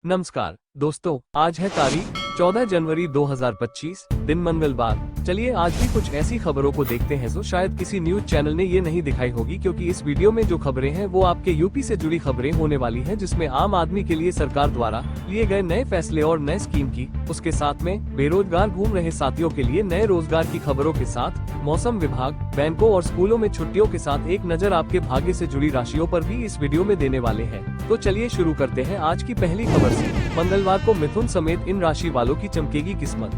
नमस्कार दोस्तों, आज है तारीख 14 जनवरी 2025, दिन मंगलवार। चलिए आज भी कुछ ऐसी खबरों को देखते हैं जो शायद किसी न्यूज चैनल ने ये नहीं दिखाई होगी, क्योंकि इस वीडियो में जो खबरें हैं वो आपके यूपी से जुड़ी खबरें होने वाली हैं, जिसमें आम आदमी के लिए सरकार द्वारा लिए गए नए फैसले और नए स्कीम की, उसके साथ में बेरोजगार घूम रहे साथियों के लिए नए रोजगार की खबरों के साथ मौसम विभाग, बैंकों और स्कूलों में छुट्टियों के साथ एक नजर आपके भाग्य से जुड़ी राशियों पर भी इस वीडियो में देने वाले हैं। तो चलिए शुरू करते हैं आज की पहली खबर से। मंगलवार को मिथुन समेत इन राशि वालों की चमकेगी किस्मत।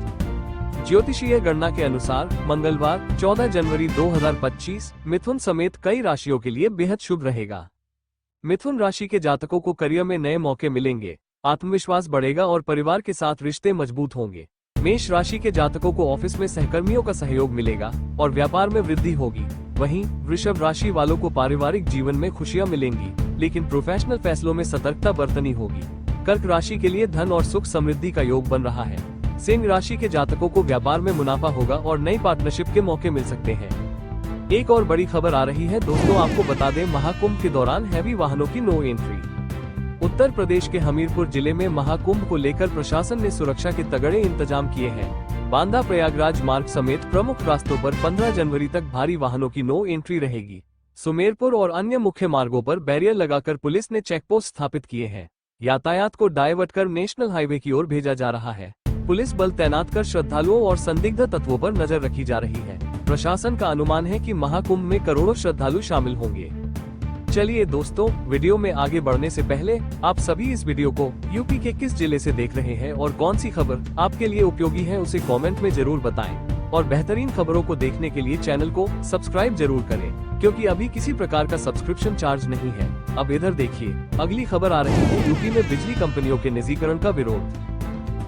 ज्योतिषीय गणना के अनुसार मंगलवार 14 जनवरी 2025 मिथुन समेत कई राशियों के लिए बेहद शुभ रहेगा। मिथुन राशि के जातकों को करियर में नए मौके मिलेंगे, आत्मविश्वास बढ़ेगा और परिवार के साथ रिश्ते मजबूत होंगे। मेष राशि के जातकों को ऑफिस में सहकर्मियों का सहयोग मिलेगा और व्यापार में वृद्धि होगी। वहीं वृषभ राशि वालों को पारिवारिक जीवन में खुशियां मिलेंगी, लेकिन प्रोफेशनल फैसलों में सतर्कता बरतनी होगी। कर्क राशि के लिए धन और सुख समृद्धि का योग बन रहा है। सिंह राशि के जातकों को व्यापार में मुनाफा होगा और नई पार्टनरशिप के मौके मिल सकते हैं। एक और बड़ी खबर आ रही है दोस्तों, आपको बता दें, महाकुंभ के दौरान हैवी वाहनों की नो एंट्री। उत्तर प्रदेश के हमीरपुर जिले में महाकुंभ को लेकर प्रशासन ने सुरक्षा के तगड़े इंतजाम किए हैं। बांदा प्रयागराज मार्ग समेत प्रमुख रास्तों पर 15 जनवरी तक भारी वाहनों की नो एंट्री रहेगी। सुमेरपुर और अन्य मुख्य मार्गों पर बैरियर लगाकर पुलिस ने चेकपोस्ट स्थापित किए हैं। यातायात को डायवर्ट कर नेशनल हाईवे की ओर भेजा जा रहा है। पुलिस बल तैनात कर श्रद्धालुओं और संदिग्ध तत्वों पर नजर रखी जा रही है। प्रशासन का अनुमान है कि महाकुंभ में करोड़ों श्रद्धालु शामिल होंगे। चलिए दोस्तों, वीडियो में आगे बढ़ने से पहले आप सभी इस वीडियो को यूपी के किस जिले से देख रहे हैं और कौन सी खबर आपके लिए उपयोगी है उसे कमेंट में जरूर बताएं। और बेहतरीन खबरों को देखने के लिए चैनल को सब्सक्राइब जरूर करें, क्योंकि अभी किसी प्रकार का सब्सक्रिप्शन चार्ज नहीं है। अब इधर देखिए, अगली खबर आ रही है। यूपी में बिजली कंपनियों के निजीकरण का विरोध।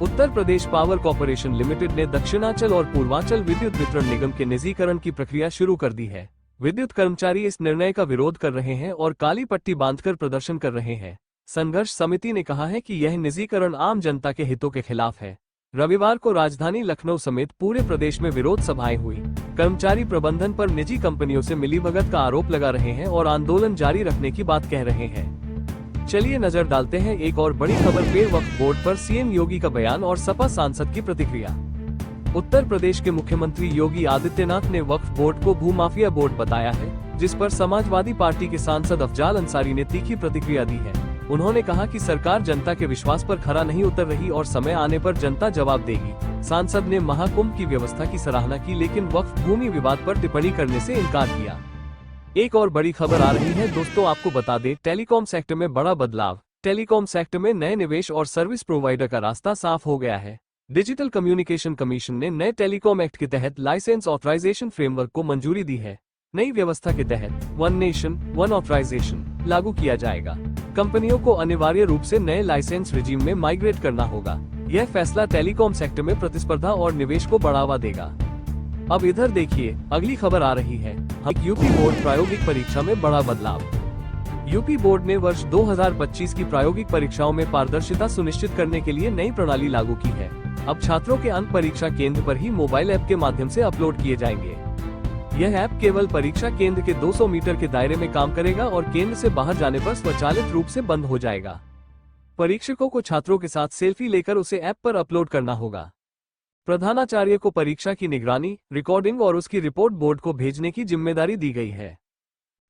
Uttar Pradesh power corporation limited ने दक्षिणांचल और पूर्वांचल विद्युत वितरण निगम के निजीकरण की प्रक्रिया शुरू कर दी है। विद्युत कर्मचारी इस निर्णय का विरोध कर रहे हैं और काली पट्टी बांधकर प्रदर्शन कर रहे हैं। संघर्ष समिति ने कहा है कि यह निजीकरण आम जनता के हितों के खिलाफ है। रविवार को राजधानी लखनऊ समेत पूरे प्रदेश में विरोध सभाएं हुई। कर्मचारी प्रबंधन पर निजी कंपनियों से मिलीभगत का आरोप लगा रहे हैं और आंदोलन जारी रखने की बात कह रहे हैं। चलिए नजर डालते हैं एक और बड़ी खबर पे। वक्फ बोर्ड पर सीएम योगी का बयान और सपा सांसद की प्रतिक्रिया। उत्तर प्रदेश के मुख्यमंत्री योगी आदित्यनाथ ने वक्फ बोर्ड को भूमाफिया बोर्ड बताया है, जिस पर समाजवादी पार्टी के सांसद अफजाल अंसारी ने तीखी प्रतिक्रिया दी है। उन्होंने कहा कि सरकार जनता के विश्वास पर खरा नहीं उतर रही और समय आने पर जनता जवाब देगी। सांसद ने महाकुंभ की व्यवस्था की सराहना की, लेकिन वक्फ भूमि विवाद पर टिप्पणी करने से इनकार किया। एक और बड़ी खबर आ रही है दोस्तों, आपको बता दें, टेलीकॉम सेक्टर में बड़ा बदलाव। टेलीकॉम सेक्टर में नए निवेश और सर्विस प्रोवाइडर का रास्ता साफ हो गया है। डिजिटल कम्युनिकेशन कमीशन ने नए टेलीकॉम एक्ट के तहत लाइसेंस ऑथराइजेशन फ्रेमवर्क को मंजूरी दी है। नई व्यवस्था के तहत वन नेशन वन ऑथराइजेशन लागू किया जाएगा। कंपनियों को अनिवार्य रूप से नए लाइसेंस रिजीम में माइग्रेट करना होगा। यह फैसला टेलीकॉम सेक्टर में प्रतिस्पर्धा और निवेश को बढ़ावा देगा। अब इधर देखिए, अगली खबर आ रही है। यूपी बोर्ड प्रायोगिक परीक्षा में बड़ा बदलाव। यूपी बोर्ड ने वर्ष 2025 की प्रायोगिक परीक्षाओं में पारदर्शिता सुनिश्चित करने के लिए नई प्रणाली लागू की है। अब छात्रों के अंक परीक्षा केंद्र पर ही मोबाइल ऐप के माध्यम से अपलोड किए जाएंगे। यह ऐप केवल परीक्षा केंद्र के 200 मीटर के दायरे में काम करेगा और केंद्र से बाहर जाने पर स्वचालित रूप से बंद हो जाएगा। परीक्षकों को छात्रों के साथ सेल्फी लेकर उसे ऐप पर अपलोड करना होगा। प्रधानाचार्य को परीक्षा की निगरानी, रिकॉर्डिंग और उसकी रिपोर्ट बोर्ड को भेजने की जिम्मेदारी दी गई है।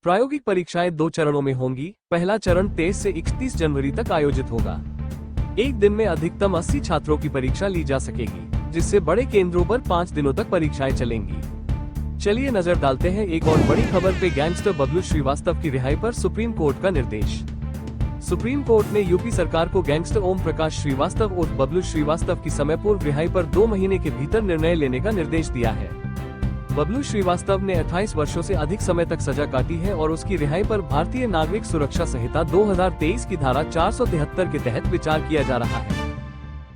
प्रायोगिक परीक्षाएं 2 चरणों में होंगी। पहला चरण 23 से 31 जनवरी तक आयोजित होगा। एक दिन में अधिकतम 80 छात्रों की परीक्षा ली जा सकेगी, जिससे बड़े केंद्रों पर 5 दिनों तक परीक्षाएं चलेंगी। चलिए नजर डालते हैं एक और बड़ी खबर पे। गैंगस्टर बबलू श्रीवास्तव की रिहाई पर सुप्रीम कोर्ट का निर्देश। सुप्रीम कोर्ट ने यूपी सरकार को गैंगस्टर ओम प्रकाश श्रीवास्तव उर्फ बबलू श्रीवास्तव की समय पूर्व रिहाई पर 2 महीने के भीतर निर्णय लेने का निर्देश दिया है। बबलू श्रीवास्तव ने 28 वर्षों से अधिक समय तक सजा काटी है और उसकी रिहाई पर भारतीय नागरिक सुरक्षा संहिता 2023 की धारा 473 के तहत विचार किया जा रहा है।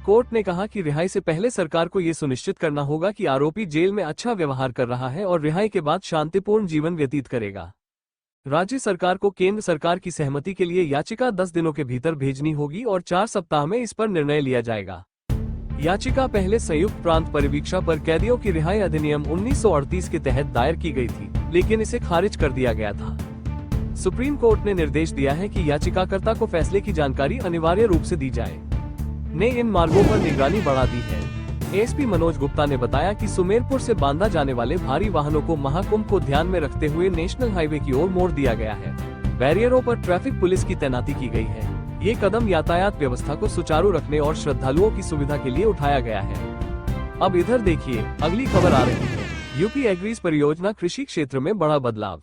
कोर्ट ने कहा कि रिहाई से पहले सरकार को ये सुनिश्चित करना होगा कि आरोपी जेल में अच्छा व्यवहार कर रहा है और रिहाई के बाद शांतिपूर्ण जीवन व्यतीत करेगा। राज्य सरकार को केंद्र सरकार की सहमति के लिए याचिका 10 दिनों के भीतर भेजनी होगी और 4 सप्ताह में इस पर निर्णय लिया जाएगा। याचिका पहले संयुक्त प्रांत परिवीक्षा पर कैदियों की रिहाई अधिनियम 1938 के तहत दायर की गई थी, लेकिन इसे खारिज कर दिया गया था। सुप्रीम कोर्ट ने निर्देश दिया है कि याचिकाकर्ता को फैसले की जानकारी अनिवार्य रूप से दी जाए। ने इन मार्गों पर निगरानी बढ़ा दी है। एएसपी मनोज गुप्ता ने बताया कि सुमेरपुर से बांदा जाने वाले भारी वाहनों को महाकुंभ को ध्यान में रखते हुए नेशनल हाईवे की ओर मोड़ दिया गया है। बैरियरों पर ट्रैफिक पुलिस की तैनाती की गई है। ये कदम यातायात व्यवस्था को सुचारू रखने और श्रद्धालुओं की सुविधा के लिए उठाया गया है। अब इधर देखिए, अगली खबर आ रही है। यूपी एग्रीज परियोजना कृषि क्षेत्र में बड़ा बदलाव।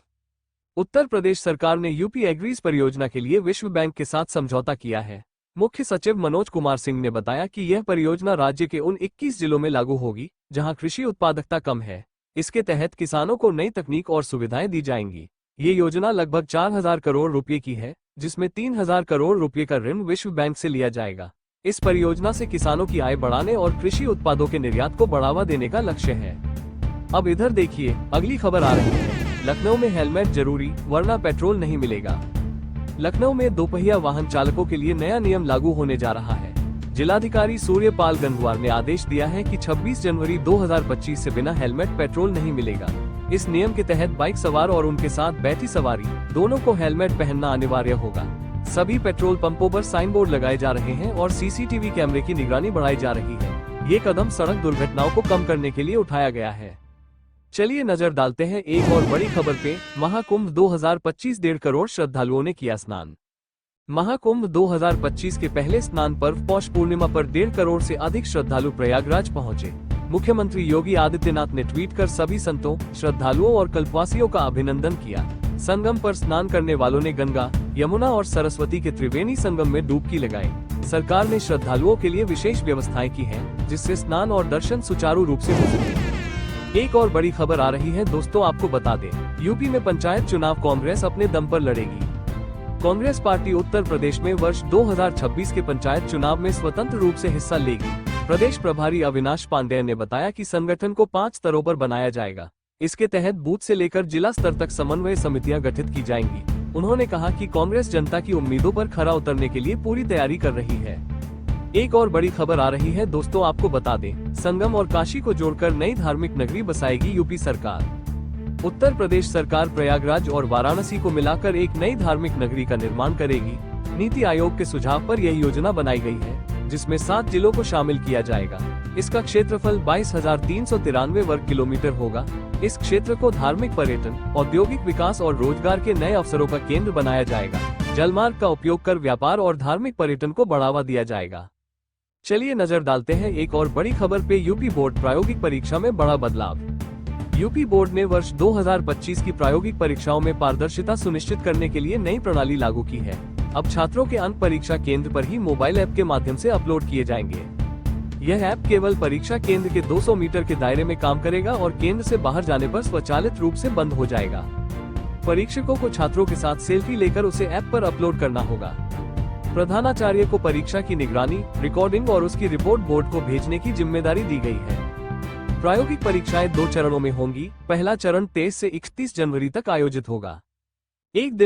उत्तर प्रदेश सरकार ने यूपी एग्रीज परियोजना के लिए विश्व बैंक के साथ समझौता किया है। मुख्य सचिव मनोज कुमार सिंह ने बताया कि यह परियोजना राज्य के उन 21 जिलों में लागू होगी जहां कृषि उत्पादकता कम है। इसके तहत किसानों को नई तकनीक और सुविधाएं दी जाएंगी। ये योजना लगभग 4,000 करोड़ रुपए की है, जिसमें 3,000 करोड़ रुपए का ऋण विश्व बैंक से लिया जाएगा। इस परियोजना से किसानों की आय बढ़ाने और कृषि उत्पादों के निर्यात को बढ़ावा देने का लक्ष्य है। अब इधर देखिए, अगली खबर आ रही है। लखनऊ में हेलमेट जरूरी, वरना पेट्रोल नहीं मिलेगा। लखनऊ में दोपहिया वाहन चालकों के लिए नया नियम लागू होने जा रहा है। जिलाधिकारी सूर्यपाल गंगवार ने आदेश दिया है कि 26 जनवरी 2025 से बिना हेलमेट पेट्रोल नहीं मिलेगा। इस नियम के तहत बाइक सवार और उनके साथ बैठी सवारी दोनों को हेलमेट पहनना अनिवार्य होगा। सभी पेट्रोल पंपों पर साइन बोर्ड लगाए जा रहे हैं और सीसीटीवी कैमरे की निगरानी बढ़ाई जा रही है। ये कदम सड़क दुर्घटनाओं को कम करने के लिए उठाया गया है। चलिए नजर डालते हैं एक और बड़ी खबर पे। महाकुंभ 2025, 1.5 करोड़ श्रद्धालुओं ने किया स्नान। महाकुंभ 2025 के पहले स्नान पर्व पौष पूर्णिमा पर 1.5 करोड़ से अधिक श्रद्धालु प्रयागराज पहुंचे। मुख्यमंत्री योगी आदित्यनाथ ने ट्वीट कर सभी संतों, श्रद्धालुओं और कल्पवासियों का अभिनंदन किया। संगम पर स्नान करने वालों ने गंगा, यमुना और सरस्वती के त्रिवेणी संगम में डुबकी लगाई। सरकार ने श्रद्धालुओं के लिए विशेष व्यवस्थाएं की हैं, जिससे स्नान और दर्शन सुचारू रूप से हो सके। एक और बड़ी खबर आ रही है दोस्तों, आपको बता दें, यूपी में पंचायत चुनाव कांग्रेस अपने दम पर लड़ेगी। कांग्रेस पार्टी उत्तर प्रदेश में वर्ष 2026 के पंचायत चुनाव में स्वतंत्र रूप से हिस्सा लेगी। प्रदेश प्रभारी अविनाश पांडेय ने बताया कि संगठन को 5 स्तरों पर बनाया जाएगा। इसके तहत बूथ से लेकर जिला स्तर तक समन्वय समितियां गठित की जाएंगी। उन्होंने कहा कि कांग्रेस जनता की उम्मीदों पर खरा उतरने के लिए पूरी तैयारी कर रही है। एक और बड़ी खबर आ रही है दोस्तों, आपको बता दें, संगम और काशी को जोड़कर नई धार्मिक नगरी बसाएगी यूपी सरकार। उत्तर प्रदेश सरकार प्रयागराज और वाराणसी को मिलाकर एक नई धार्मिक नगरी का निर्माण करेगी। नीति आयोग के सुझाव पर यह योजना बनाई गई है, जिसमें 7 जिलों को शामिल किया जाएगा। इसका क्षेत्रफल 22,393 वर्ग किलोमीटर होगा। इस क्षेत्र को धार्मिक, पर्यटन, औद्योगिक विकास और रोजगार के नए अवसरों का केंद्र बनाया जाएगा। जलमार्ग का उपयोग कर व्यापार और धार्मिक पर्यटन को बढ़ावा दिया जाएगा। चलिए नजर डालते हैं एक और बड़ी खबर पे। यूपी बोर्ड प्रायोगिक परीक्षा में बड़ा बदलाव। यूपी बोर्ड ने वर्ष 2025 की प्रायोगिक परीक्षाओं में पारदर्शिता सुनिश्चित करने के लिए नई प्रणाली लागू की है। अब छात्रों के अंक परीक्षा केंद्र पर ही मोबाइल ऐप के माध्यम से अपलोड किए जाएंगे। यह ऐप केवल परीक्षा केंद्र के 200 मीटर के दायरे में काम करेगा और केंद्र से बाहर जाने पर स्वचालित रूप से बंद हो जाएगा। परीक्षकों को छात्रों के साथ सेल्फी लेकर उसे ऐप पर अपलोड करना होगा। प्रधानाचार्य को परीक्षा की निगरानी, रिकॉर्डिंग और उसकी रिपोर्ट बोर्ड को भेजने की जिम्मेदारी दी गई है। प्रायोगिक परीक्षाएं 2 चरणों में होंगी। पहला चरण 23 से 31 जनवरी तक आयोजित होगा। एक दिन